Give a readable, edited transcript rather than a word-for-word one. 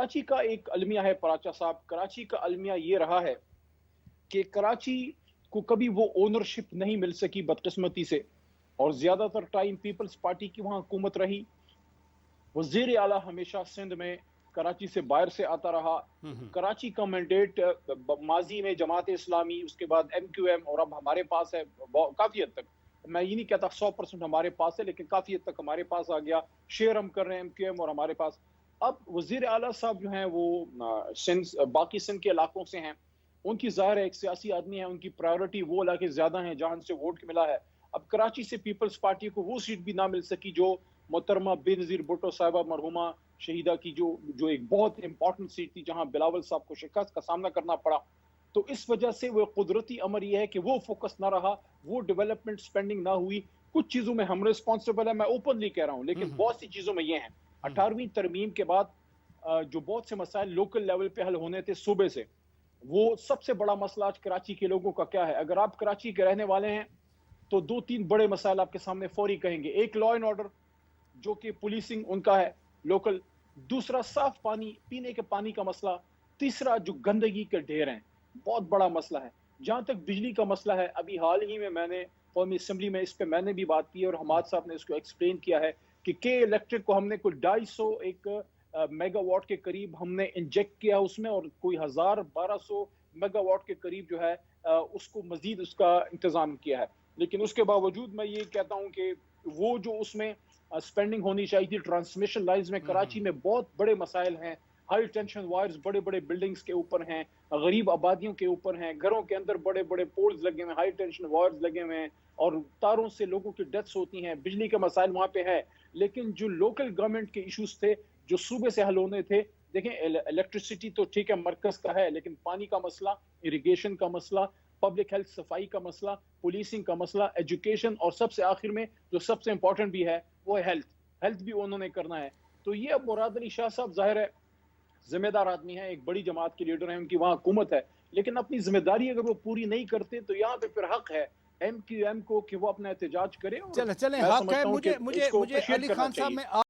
कराची का एक अलमिया है पराचा साहब, कराची का अलमिया ये रहा है कि कराची को कभी वो ओनरशिप नहीं मिल सकी बदकिस्मती से, और ज्यादातर टाइम पीपल्स पार्टी की वहां हुकूमत रही। वजीर आला हमेशा सिंध में कराची से बाहर से आता रहा। कराची का मैंडेट माजी में जमात इस्लामी, उसके बाद MQM, और अब हमारे पास है काफी हद तक। मैं ये नहीं कहता 100% हमारे पास है, लेकिन काफी हद तक हमारे पास आ गया। शेयर हम कर रहे हैं MQM और हमारे पास। अब वजीर आला साहब जो हैं वो बाकी सिंध के इलाकों से हैं। उनकी जाहिर है एक सियासी आदमी है, उनकी प्रायोरिटी वो इलाके ज्यादा हैं जहां से वोट मिला है। अब कराची से पीपल्स पार्टी को वो सीट भी ना मिल सकी जो मोहतरमा बेनजीर भुट्टो साहिबा मरहुमा शहीदा की जो जो एक बहुत इंपॉर्टेंट सीट थी, जहां बिलावल साहब को शिकस्त का सामना करना पड़ा। तो इस वजह से वो कुदरती अमर यह है कि वो फोकस ना रहा, वो डेवलपमेंट स्पेंडिंग ना हुई। कुछ चीजों में हम रिस्पॉन्सिबल है, मैं ओपनली कह रहा हूं, लेकिन बहुत सी चीजों में ये हैं। 18वीं तरमीम के बाद जो बहुत से मसाइल लोकल लेवल पे हल होने थे सूबे से, वो सबसे बड़ा मसला आज कराची के लोगों का क्या है। अगर आप कराची के रहने वाले हैं तो दो तीन बड़े मसाइल आपके सामने फौरी कहेंगे। एक, लॉ एंड ऑर्डर, जो कि पुलिसिंग उनका है लोकल। दूसरा, साफ पानी, पीने के पानी का मसला। तीसरा, जो गंदगी के ढेर हैं, बहुत बड़ा मसला है। जहां तक बिजली का मसला है, अभी हाल ही में मैंने कौमी असम्बली में इस पे मैंने भी बात की और हमाद साहब ने इसको एक्सप्लेन किया है कि के इलेक्ट्रिक को हमने कोई 250 एक मेगावाट के करीब हमने इंजेक्ट किया उसमें, और कोई 1200 मेगावाट के करीब जो है उसको मजीद उसका इंतजाम किया है। लेकिन उसके बावजूद मैं ये कहता हूं कि वो जो उसमें स्पेंडिंग होनी चाहिए थी ट्रांसमिशन लाइन्स में, कराची में बहुत बड़े मसाइल हैं। हाई टेंशन वायर्स बड़े बड़े बिल्डिंग्स के ऊपर हैं, गरीब आबादियों के ऊपर हैं, घरों के अंदर बड़े बड़े पोल्स लगे हुए हैं, हाई टेंशन वायर्स लगे हुए हैं, और तारों से लोगों की डेथ्स होती हैं। बिजली के मसाइल वहां पे है। लेकिन जो लोकल गवर्नमेंट के इश्यूज थे, जो सूबे से हल होने थे, देखें इलेक्ट्रिसिटी तो ठीक है मरकज का है, लेकिन पानी का मसला, इरिगेशन का मसला, पब्लिक हेल्थ सफाई का मसला, पुलिसिंग का मसला, एजुकेशन, और सबसे आखिर में जो सबसे इंपॉर्टेंट भी है वो है हेल्थ। हेल्थ भी उन्होंने करना है। तो ये अब मुराद अली शाह साहब जाहिर है जिम्मेदार आदमी है, एक बड़ी जमात के लीडर हैं, उनकी वहां हुकूमत है, लेकिन अपनी जिम्मेदारी अगर वो पूरी नहीं करते तो यहाँ पे फिर हक है MQM को कि वो अपना एहतजाज करे। और चले चले मैं हक है। समझता हूँ कि मुझे मुझे इसको मुझे अप्रिशिएट अली करना खान साहब चाहिए। में